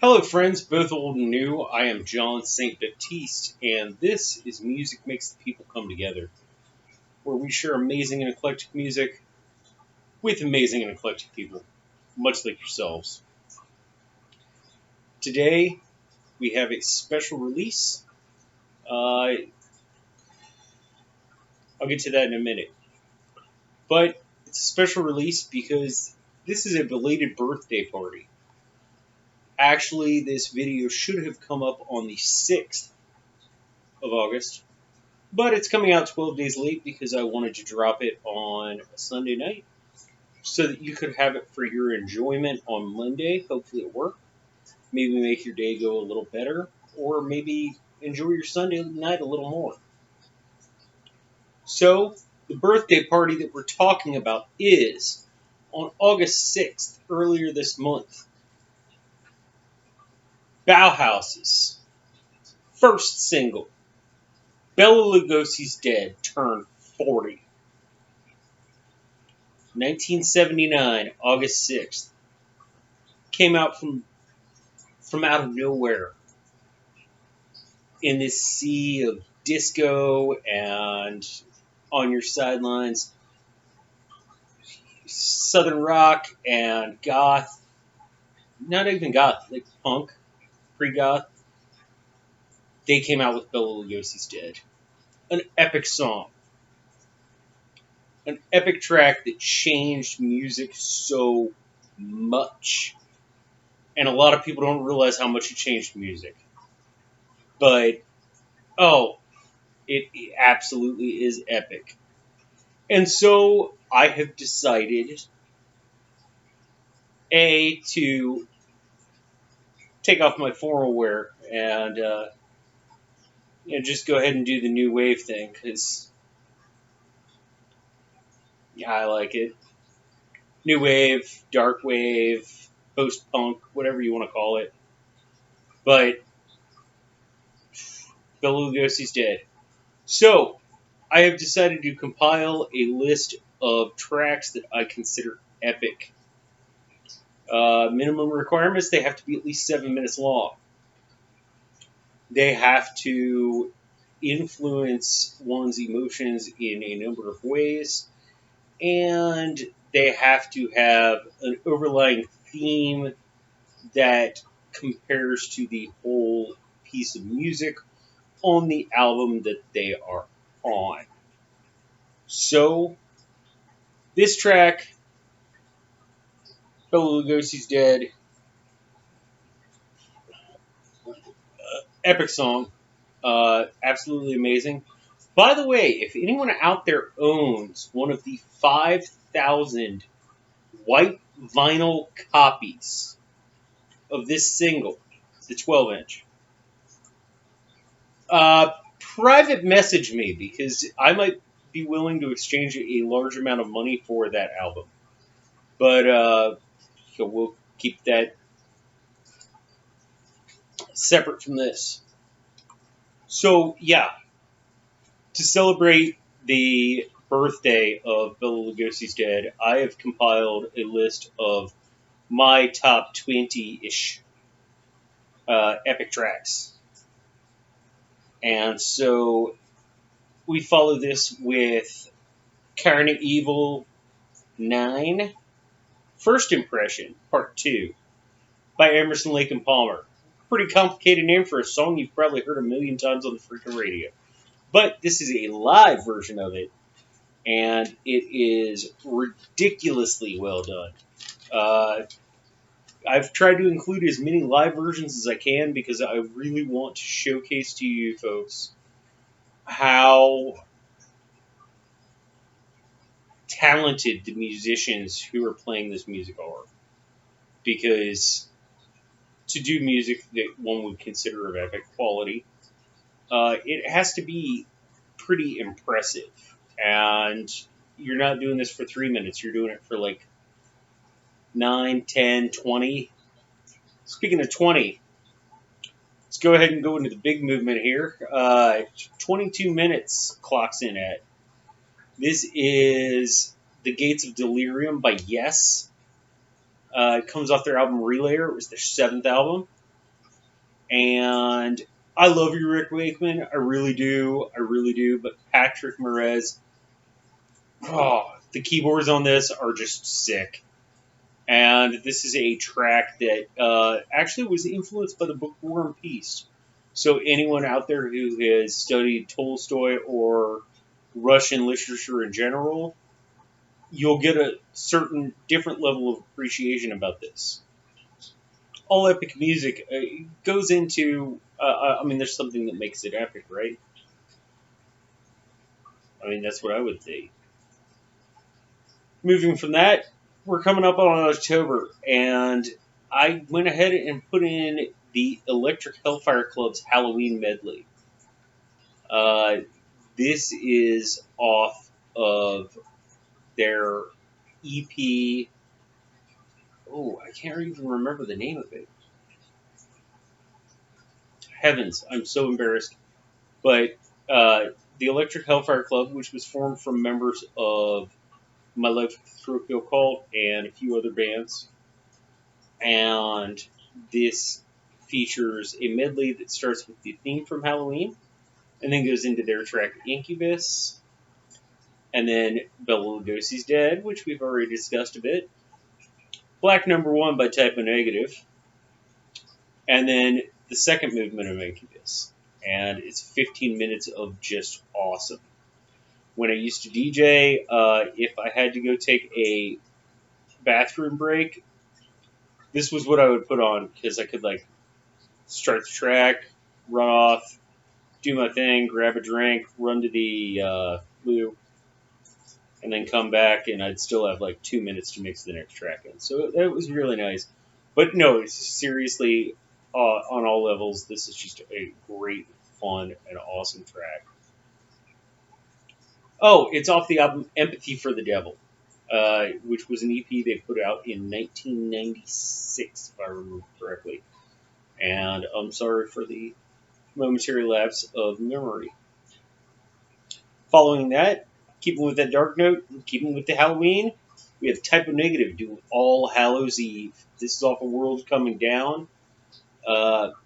Hello, friends, both old and new. I am John St. Baptiste, and this is Music Makes the People Come Together, where we share amazing and eclectic music with amazing and eclectic people, much like yourselves. Today, we have a special release. Uh, I'll get to that in a minute. But it's a special release because this is a belated birthday party. Actually, this video should have come up on the 6th of August, but it's coming out 12 days late because I wanted to drop it on a Sunday night so that you could have it for your enjoyment on Monday, hopefully at work. Maybe make your day go a little better, or maybe enjoy your Sunday night a little more. So, the birthday party that we're talking about is on August 6th, earlier this month. Bauhaus's first single, Bela Lugosi's Dead, turned 40. 1979, August 6th. Came out from out of nowhere in this sea of disco and on your sidelines, southern rock and goth, not even goth, like punk, pre-goth. They came out with Bela Lugosi's Dead. An epic song. An epic track that changed music so much. And a lot of people don't realize how much it changed music. But, oh, it absolutely is epic. And so I have decided, to take off my formal wear and just go ahead and do the new wave thing because I like it. New wave, dark wave, post punk, whatever you want to call it. But Bela Lugosi's dead. So I have decided to compile a list of tracks that I consider epic. Minimum requirements, they have to be at least 7 minutes long. They have to influence one's emotions in a number of ways, and they have to have an overlying theme that compares to the whole piece of music on the album that they are on. So, this track, Bela Lugosi's Dead, epic song, absolutely amazing. By the way, if anyone out there owns one of the 5,000 white vinyl copies of this single, the 12-inch, private message me because I might be willing to exchange a large amount of money for that album. But we'll keep that separate from this. So, yeah, to celebrate the birthday of Bela Lugosi's Dead, I have compiled a list of my top 20-ish epic tracks. And so we follow this with Carnage Evil 9, First Impression, Part 2, by Emerson, Lake and Palmer. Pretty complicated name for a song you've probably heard a million times on the freaking radio. But this is a live version of it, and it is ridiculously well done. Uh, I've tried to include as many live versions as I can because I really want to showcase to you folks how talented the musicians who are playing this music are. Because to do music that one would consider of epic quality, it has to be pretty impressive. And you're not doing this for 3 minutes, you're doing it for like 9, 10, 20. Speaking of 20, let's go ahead and go into the big movement here. 22 minutes clocks in at. This is The Gates of Delirium by Yes. It comes off their album Relayer. It was their 7th album. And I love you, Rick Wakeman. I really do. I really do. But Patrick Moraz, oh, the keyboards on this are just sick. And this is a track that actually was influenced by the book War and Peace. So anyone out there who has studied Tolstoy or Russian literature in general, you'll get a certain different level of appreciation about this. All epic music goes into, I mean, there's something that makes it epic, right? I mean, that's what I would say. Moving from that, we're coming up on October, and I went ahead and put in the Electric Hellfire Club's Halloween medley. Uh, this is off of their EP. Oh, I can't even remember the name of it. Heavens, I'm so embarrassed. But the Electric Hellfire Club, which was formed from members of My Life Through a Kill Cult and a few other bands, and this features a medley that starts with the theme from Halloween, and then goes into their track Incubus, and then Bela Lugosi's Dead, which we've already discussed a bit, Black Number One by Typo Negative, and then the second movement of Incubus. And it's 15 minutes of just awesome. When I used to DJ, if I had to go take a bathroom break, this was what I would put on because I could like start the track, run off, do my thing, grab a drink, run to the loo, and then come back, and I'd still have like 2 minutes to mix the next track in. So that was really nice. But no, it's seriously, on all levels, this is just a great, fun, and awesome track. Oh, it's off the album Empathy for the Devil, which was an EP they put out in 1996, if I remember correctly. And I'm sorry for the momentary lapse of memory. Following that, keeping with that dark note, keeping with the Halloween, we have Typo Negative doing All Hallows Eve. This is off of World Coming Down.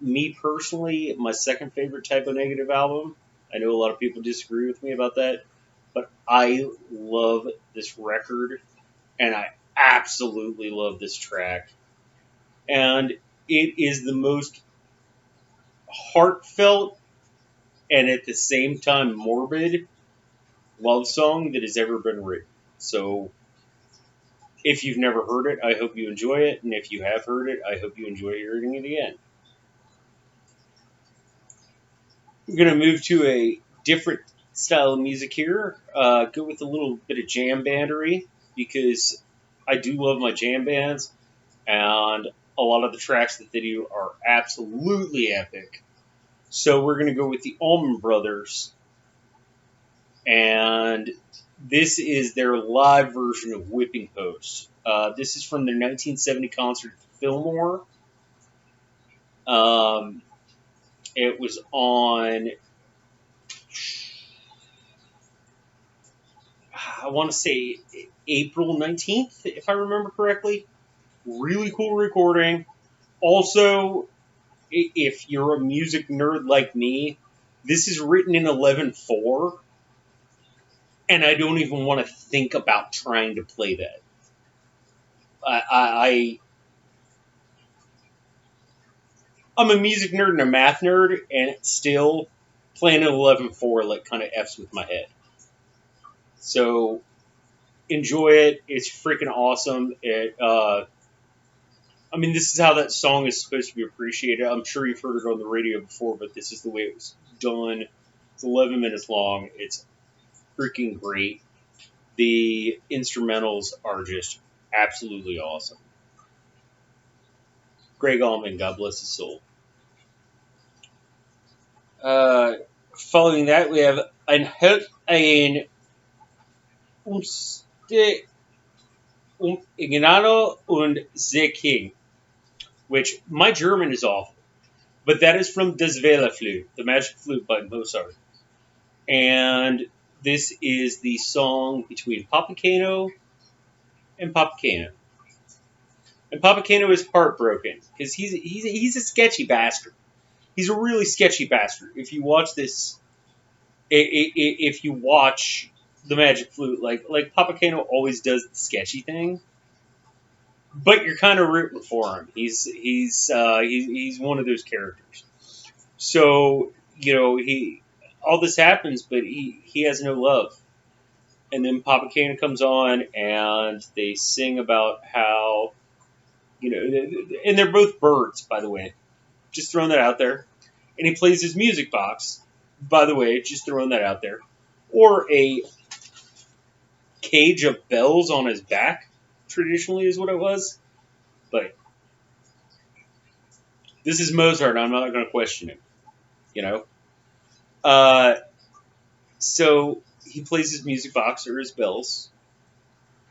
Me personally, my second favorite Typo Negative album. I know a lot of people disagree with me about that, but I love this record, and I absolutely love this track. And it is the most heartfelt and at the same time morbid love song that has ever been written. So if you've never heard it, I hope you enjoy it. And if you have heard it, I hope you enjoy hearing it again. We're going to move to a different style of music here. Go with a little bit of jam bandery because I do love my jam bands. And a lot of the tracks that they do are absolutely epic. So we're going to go with the Allman Brothers. And this is their live version of Whipping Post. This is from their 1970 concert at Fillmore. It was on, I want to say, April 19th, if I remember correctly. Really cool recording. Also, if you're a music nerd like me, this is written in 11/4, and I don't even want to think about trying to play that. I'm a music nerd and a math nerd, and still playing an 11/4 like kind of f's with my head. So enjoy it. It's freaking awesome. I mean, this is how that song is supposed to be appreciated. I'm sure you've heard it on the radio before, but this is the way it was done. It's 11 minutes long. It's freaking great. The instrumentals are just absolutely awesome. Greg Allman, God bless his soul. Following that, we have ein Ignano und sehr King, which my German is awful, but that is from Das Flute, the Magic Flute by Mozart. And this is the song between Papa Kano and Papa Kano. And Papa Kano is heartbroken because he's a sketchy bastard. He's a really sketchy bastard. If you watch this, if you watch the Magic Flute, like Papakeno always does the sketchy thing, but you're kind of rooting for him. He's one of those characters. So he all this happens, but he has no love. And then Papa Cana comes on, and they sing about how and they're both birds, by the way. Just throwing that out there. And he plays his music box, by the way, just throwing that out there. Or a cage of bells on his back, traditionally is what it was. But this is Mozart. I'm not going to question it. You know. Uh, so he plays his music box or his bells,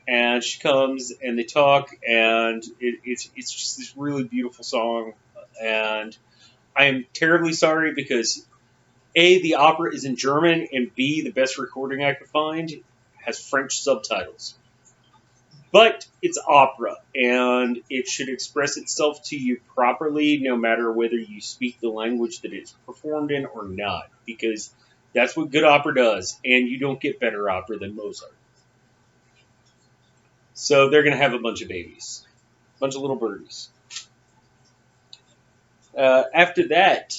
and she comes and they talk, and it's just this really beautiful song. And I am terribly sorry because A, the opera is in German, and B, the best recording I could find has French subtitles. But it's opera, and it should express itself to you properly no matter whether you speak the language that it's performed in or not, because that's what good opera does, and you don't get better opera than Mozart. So they're going to have a bunch of babies, a bunch of little birdies. After that,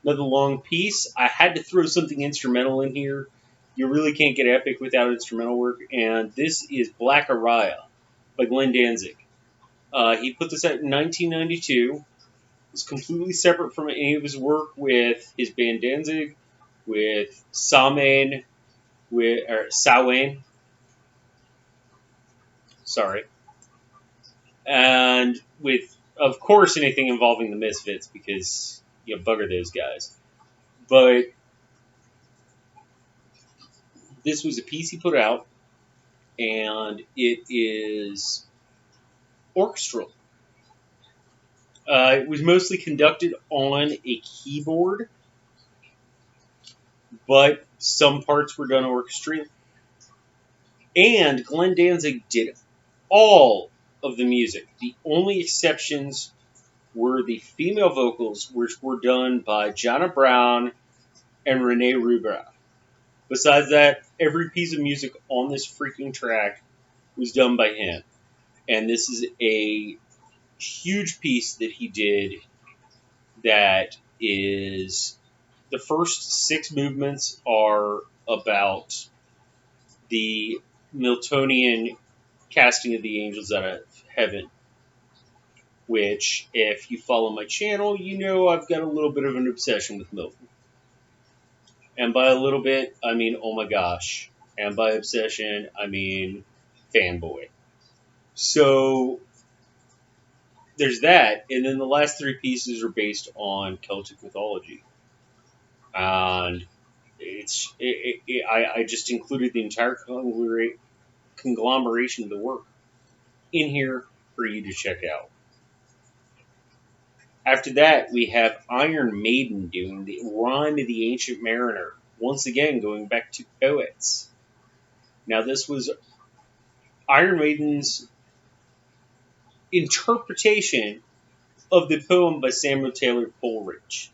another long piece. I had to throw something instrumental in here. You really can't get epic without instrumental work, and this is Black Araya by Glenn Danzig. He put this out in 1992. It's completely separate from any of his work with his band Danzig, with Samhain, or Samhain, sorry, and with, of course, anything involving the Misfits because bugger those guys. But this was a piece he put out, and it is orchestral. It was mostly conducted on a keyboard, but some parts were done orchestrally. And Glenn Danzig did all of the music. The only exceptions were the female vocals, which were done by Jana Brown and Renee Rubra. Besides that, every piece of music on this freaking track was done by him. And this is a huge piece that he did that is the first 6 movements are about the Miltonian casting of the angels out of heaven, which, if you follow my channel, you know I've got a little bit of an obsession with Milton. And by a little bit, I mean, oh my gosh. And by obsession, I mean fanboy. So there's that, and then the last 3 pieces are based on Celtic mythology. And I just included the entire conglomeration of the work in here for you to check out. After that, we have Iron Maiden doing the Rhyme of the Ancient Mariner, once again going back to poets. Now, this was Iron Maiden's interpretation of the poem by Samuel Taylor Coleridge.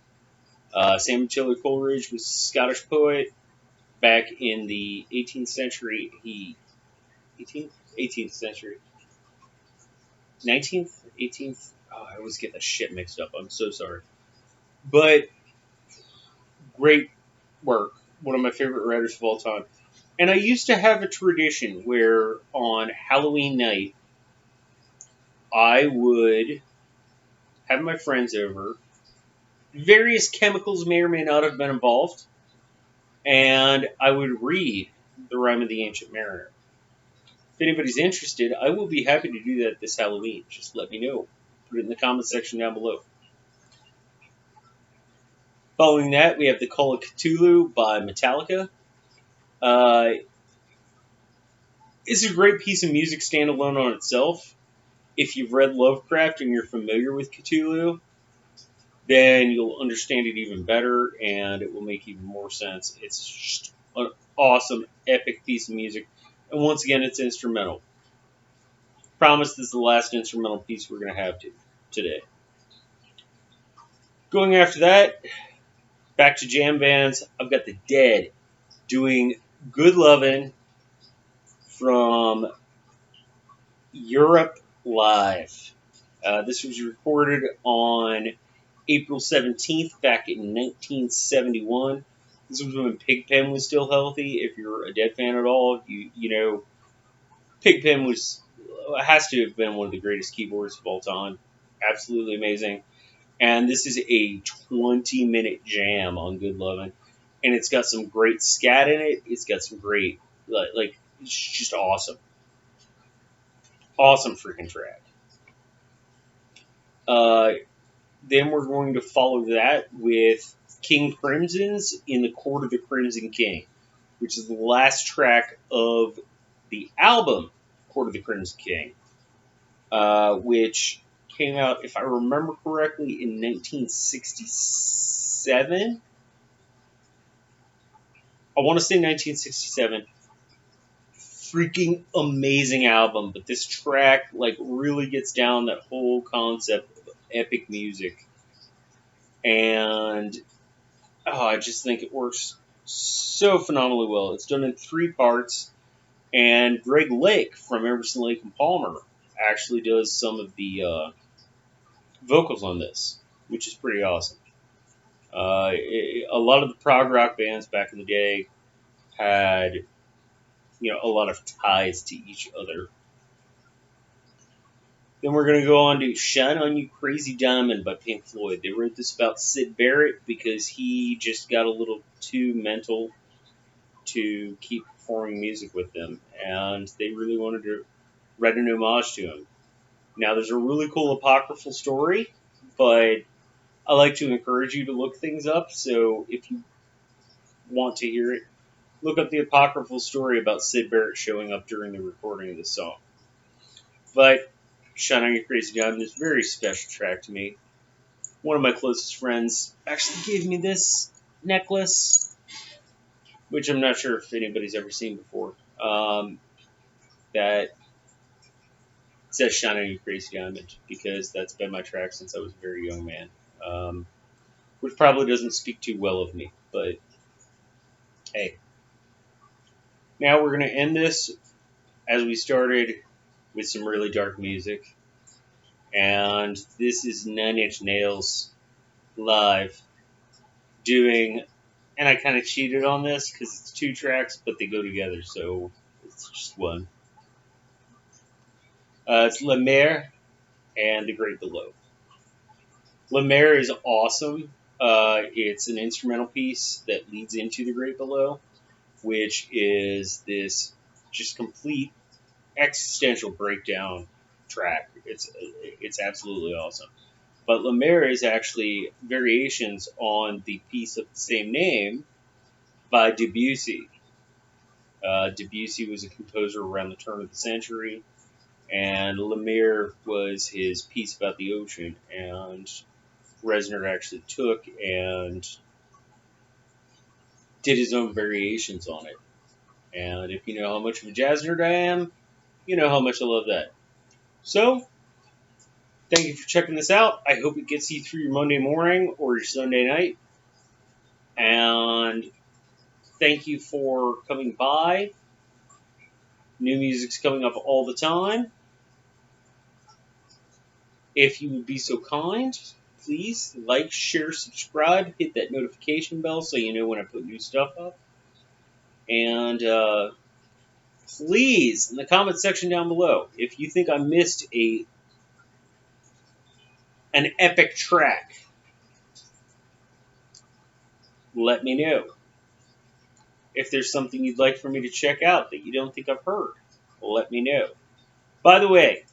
Samuel Taylor Coleridge was a Scottish poet back in the 18th century. 18th century. 19th? 18th? Oh, I always get that shit mixed up. I'm so sorry. But great work. One of my favorite writers of all time. And I used to have a tradition where on Halloween night, I would have my friends over. Various chemicals may or may not have been involved. And I would read the Rhyme of the Ancient Mariner. If anybody's interested, I will be happy to do that this Halloween. Just let me know. Put it in the comment section down below. Following that, we have The Call of Cthulhu by Metallica. It's a great piece of music standalone on itself. If you've read Lovecraft and you're familiar with Cthulhu, then you'll understand it even better, and it will make even more sense. It's just an awesome, epic piece of music. And once again, it's instrumental. Promise this is the last instrumental piece we're going to have today. Going after that, back to jam bands, I've got the Dead doing Good Lovin' from Europe Live. This was recorded on April 17th back in 1971. This was when Pigpen was still healthy. If you're a Dead fan at all, you know Pigpen has to have been one of the greatest keyboards of all time. Absolutely amazing. And this is a 20-minute jam on Good Lovin'. And it's got some great scat in it. It's got some great, it's just awesome. Awesome freaking track. Then we're going to follow that with King Crimson's In the Court of the Crimson King, which is the last track of the album Court of the Crimson King, which came out, if I remember correctly, in 1967. I want to say 1967. Freaking amazing album, but this track really gets down that whole concept of epic music, and I just think it works so phenomenally well. It's done in 3 parts, and Greg Lake from Emerson, Lake and Palmer actually does some of the vocals on this, which is pretty awesome. A lot of the prog rock bands back in the day had, a lot of ties to each other. Then we're going to go on to Shine On You Crazy Diamond by Pink Floyd. They wrote this about Syd Barrett because he just got a little too mental to keep performing music with them, and they really wanted to write an homage to him. Now, there's a really cool apocryphal story, but I like to encourage you to look things up, so if you want to hear it, look up the apocryphal story about Syd Barrett showing up during the recording of the song. But Shine On You Crazy Diamond is a very special track to me. One of my closest friends actually gave me this necklace, which I'm not sure if anybody's ever seen before, that says Shine On You Crazy Diamond, because that's been my track since I was a very young man, which probably doesn't speak too well of me, but hey. Now we're going to end this, as we started, with some really dark music. And this is 9 Inch Nails live doing, and I kind of cheated on this because it's 2 tracks, but they go together, so it's just one. It's La Mer and The Great Below. La Mer is awesome. It's an instrumental piece that leads into The Great Below, which is this just complete existential breakdown track. It's absolutely awesome. But La Mer is actually variations on the piece of the same name by Debussy. Debussy was a composer around the turn of the century, and La Mer was his piece about the ocean, and Reznor actually took and did his own variations on it. And if you know how much of a jazz nerd I am, you know how much I love that. So, thank you for checking this out. I hope it gets you through your Monday morning or your Sunday night. And thank you for coming by. New music's coming up all the time. If you would be so kind, please like, share, subscribe, hit that notification bell so you know when I put new stuff up. And please, in the comment section down below, if you think I missed an epic track, let me know. If there's something you'd like for me to check out that you don't think I've heard, let me know. By the way,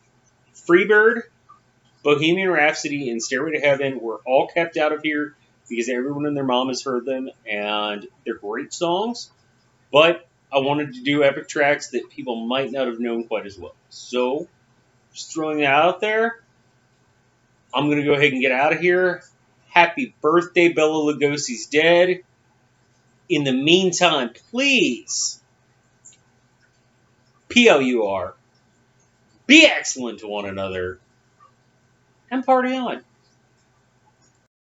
Freebird, Bohemian Rhapsody, and Stairway to Heaven were all kept out of here because everyone and their mom has heard them, and they're great songs, but I wanted to do epic tracks that people might not have known quite as well. So, just throwing that out there, I'm going to go ahead and get out of here. Happy birthday, Bela Lugosi's dead. In the meantime, please, PLUR, be excellent to one another, and party on.